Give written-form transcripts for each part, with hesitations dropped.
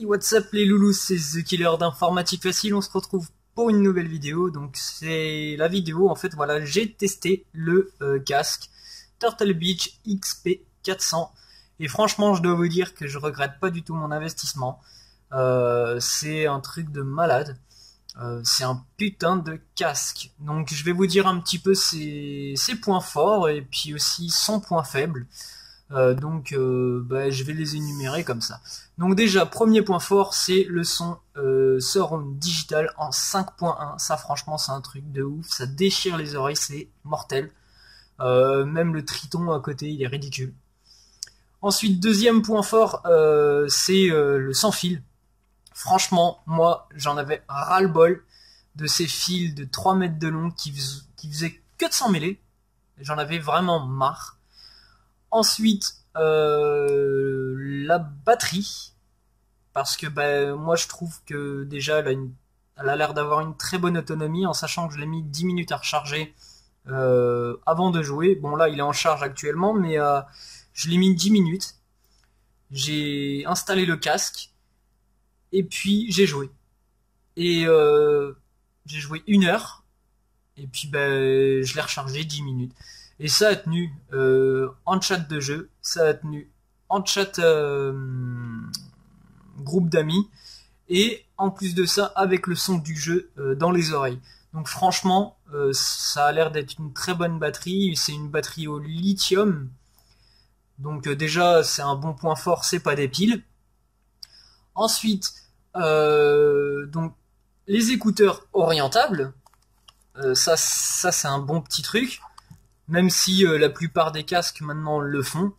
What's up les loulous, c'est The Killer d'Informatique Facile, on se retrouve pour une nouvelle vidéo. Donc c'est la vidéo, en fait voilà, j'ai testé le casque Turtle Beach XP400 et franchement je dois vous dire que je regrette pas du tout mon investissement. C'est un truc de malade, c'est un putain de casque. Donc je vais vous dire un petit peu ses points forts et puis aussi son point faible. Je vais les énumérer comme ça. Donc déjà, premier point fort, c'est le son Surround Digital en 5.1. Ça franchement c'est un truc de ouf, ça déchire les oreilles, c'est mortel. Même le Triton à côté, il est ridicule. Ensuite, deuxième point fort, c'est le sans fil. Franchement, moi j'en avais ras-le-bol de ces fils de 3 mètres de long qui faisaient que de s'en mêler. J'en avais vraiment marre. Ensuite, la batterie, parce que moi je trouve que déjà elle a l'air d'avoir une très bonne autonomie, en sachant que je l'ai mis 10 minutes à recharger avant de jouer. Bon là il est en charge actuellement, mais je l'ai mis 10 minutes. J'ai installé le casque et puis j'ai joué. Et j'ai joué 1 heure et puis je l'ai rechargé 10 minutes. Et ça a tenu en chat de jeu, ça a tenu en chat groupe d'amis, et en plus de ça avec le son du jeu dans les oreilles. Donc franchement, ça a l'air d'être une très bonne batterie, c'est une batterie au lithium. Donc déjà c'est un bon point fort, c'est pas des piles. Ensuite, donc les écouteurs orientables, ça c'est un bon petit truc. Même si la plupart des casques maintenant le font.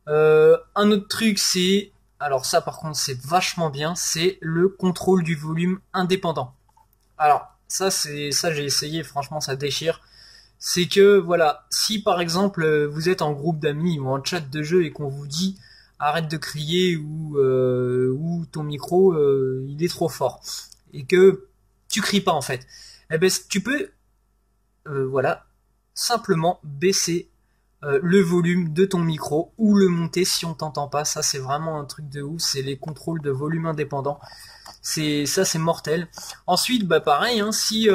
Un autre truc c'est, alors ça par contre c'est vachement bien, c'est le contrôle du volume indépendant. Alors ça j'ai essayé, franchement ça déchire. C'est que voilà, si par exemple vous êtes en groupe d'amis ou en chat de jeu et qu'on vous dit arrête de crier ou ton micro il est trop fort et que tu cries pas en fait, eh ben tu peux voilà, simplement baisser le volume de ton micro ou le monter si on t'entend pas. Ça c'est vraiment un truc de ouf, c'est les contrôles de volume indépendant. C'est mortel. Ensuite pareil, hein, si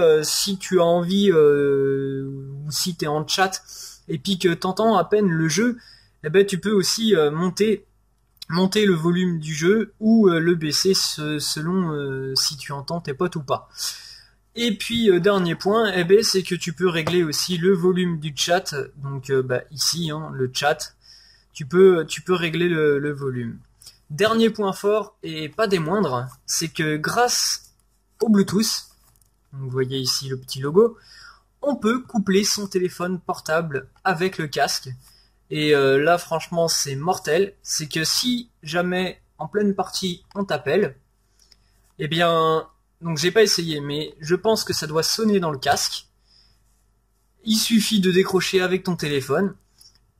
tu as envie ou si t'es en chat et puis que t'entends à peine le jeu, eh ben tu peux aussi monter le volume du jeu ou le baisser selon si tu entends tes potes ou pas. Et puis dernier point, c'est que tu peux régler aussi le volume du chat. Donc ici, hein, le chat, tu peux régler le volume. Dernier point fort, et pas des moindres, c'est que grâce au Bluetooth, vous voyez ici le petit logo, on peut coupler son téléphone portable avec le casque. Et là franchement c'est mortel, c'est que si jamais en pleine partie on t'appelle, eh bien... Donc j'ai pas essayé, mais je pense que ça doit sonner dans le casque. Il suffit de décrocher avec ton téléphone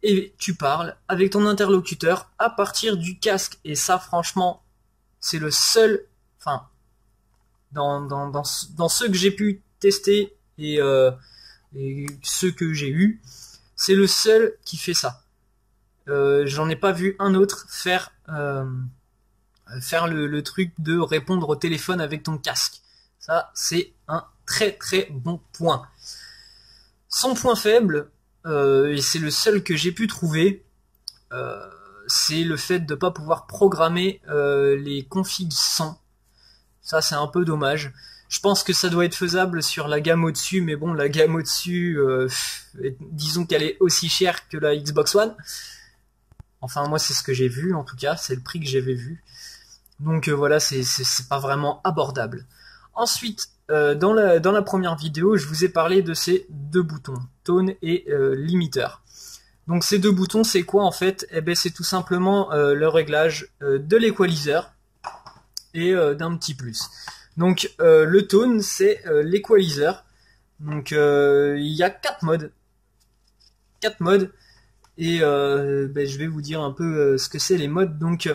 et tu parles avec ton interlocuteur à partir du casque. Et ça, franchement, c'est le seul, enfin, dans ceux que j'ai pu tester et ceux que j'ai eu, c'est le seul qui fait ça. J'en ai pas vu un autre faire le truc de répondre au téléphone avec ton casque. Ça, c'est un très très bon point. Son point faible, et c'est le seul que j'ai pu trouver, c'est le fait de ne pas pouvoir programmer les configs son. Ça, c'est un peu dommage. Je pense que ça doit être faisable sur la gamme au-dessus, mais bon, la gamme au-dessus, disons qu'elle est aussi chère que la Xbox One. Enfin, moi, c'est ce que j'ai vu, en tout cas, c'est le prix que j'avais vu. Donc voilà, c'est pas vraiment abordable. Ensuite, dans la première vidéo, je vous ai parlé de ces deux boutons, tone et limiteur. Donc ces deux boutons, c'est quoi en fait? C'est tout simplement le réglage de l'équaliseur et d'un petit plus. Donc le tone, c'est l'équaliseur. Donc il y a 4 modes. 4 modes. Et je vais vous dire un peu ce que c'est les modes. Donc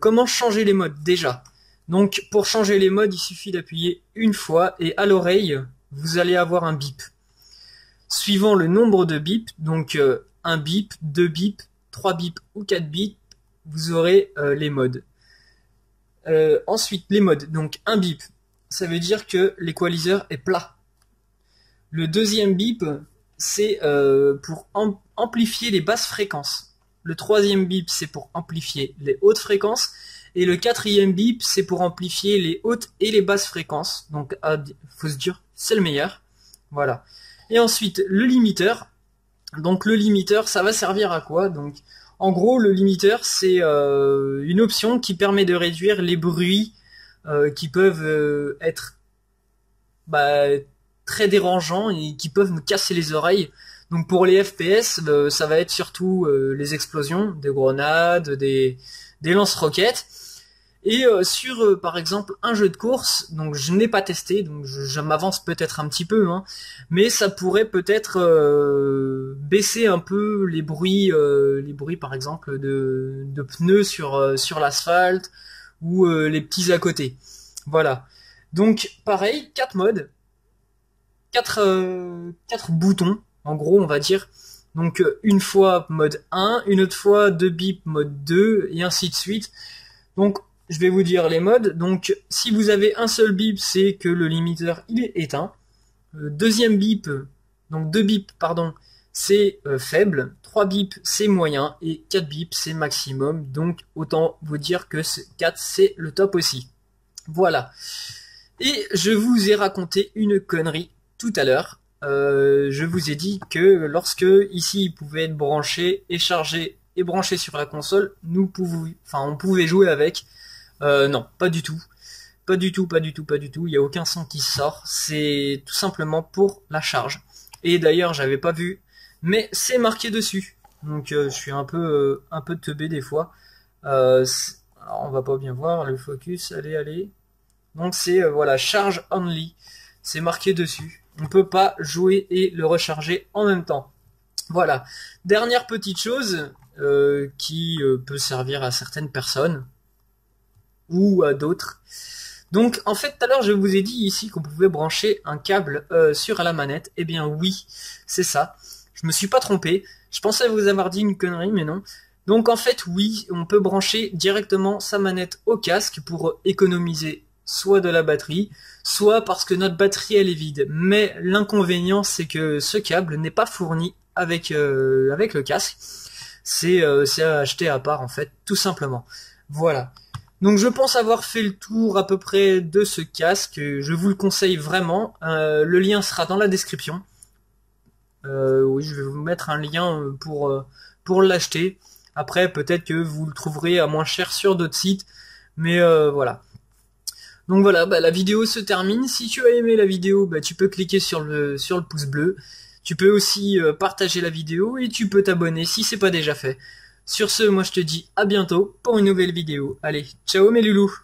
comment changer les modes déjà? Donc pour changer les modes, il suffit d'appuyer une fois et à l'oreille, vous allez avoir un bip. Suivant le nombre de bips, donc un bip, 2 bips, 3 bips ou 4 bips, vous aurez les modes. Ensuite, les modes. Donc un bip, ça veut dire que l'équaliseur est plat. Le deuxième bip, c'est pour amplifier les basses fréquences. Le troisième bip, c'est pour amplifier les hautes fréquences. Et le quatrième bip, c'est pour amplifier les hautes et les basses fréquences. Donc, faut se dire, c'est le meilleur. Voilà. Et ensuite, le limiteur. Donc, le limiteur, ça va servir à quoi? Donc, en gros, le limiteur, c'est une option qui permet de réduire les bruits qui peuvent être très dérangeants et qui peuvent nous casser les oreilles. Donc, pour les FPS, ça va être surtout les explosions, des grenades, des lance-roquettes. Et sur par exemple un jeu de course, donc je n'ai pas testé, donc je m'avance peut-être un petit peu, hein, mais ça pourrait peut-être baisser un peu les bruits par exemple de pneus sur l'asphalte ou les petits à côté. Voilà. Donc pareil, 4 modes, 4 boutons, en gros on va dire. Donc une fois mode 1, une autre fois 2 bip mode 2 et ainsi de suite. Donc je vais vous dire les modes. Donc si vous avez un seul bip, c'est que le limiteur il est éteint. Deuxième bip, donc 2 bips pardon, c'est faible. 3 bips c'est moyen et 4 bips c'est maximum. Donc autant vous dire que 4 c'est le top aussi. Voilà. Et je vous ai raconté une connerie tout à l'heure. Je vous ai dit que lorsque ici il pouvait être branché et chargé et branché sur la console, on pouvait jouer avec. Non, pas du tout. Pas du tout. Il n'y a aucun son qui sort. C'est tout simplement pour la charge. Et d'ailleurs, j'avais pas vu, mais c'est marqué dessus. Donc, je suis un peu teubé des fois. Alors, on va pas bien voir le focus. Allez. Donc, c'est voilà, charge only. C'est marqué dessus. On peut pas jouer et le recharger en même temps. Voilà. Dernière petite chose qui peut servir à certaines personnes ou à d'autres. Donc en fait tout à l'heure je vous ai dit ici qu'on pouvait brancher un câble sur la manette. Eh bien oui, c'est ça. Je me suis pas trompé. Je pensais vous avoir dit une connerie mais non. Donc en fait oui, on peut brancher directement sa manette au casque pour économiser soit de la batterie, soit parce que notre batterie elle est vide. Mais l'inconvénient c'est que ce câble n'est pas fourni avec le casque. C'est à acheter à part en fait, tout simplement. Voilà. Donc je pense avoir fait le tour à peu près de ce casque, je vous le conseille vraiment, le lien sera dans la description. Oui, je vais vous mettre un lien pour l'acheter. Après peut-être que vous le trouverez à moins cher sur d'autres sites, mais voilà. Donc voilà, la vidéo se termine. Si tu as aimé la vidéo, tu peux cliquer sur le pouce bleu. Tu peux aussi partager la vidéo et tu peux t'abonner si c'est pas déjà fait. Sur ce, moi je te dis à bientôt pour une nouvelle vidéo. Allez, ciao mes loulous!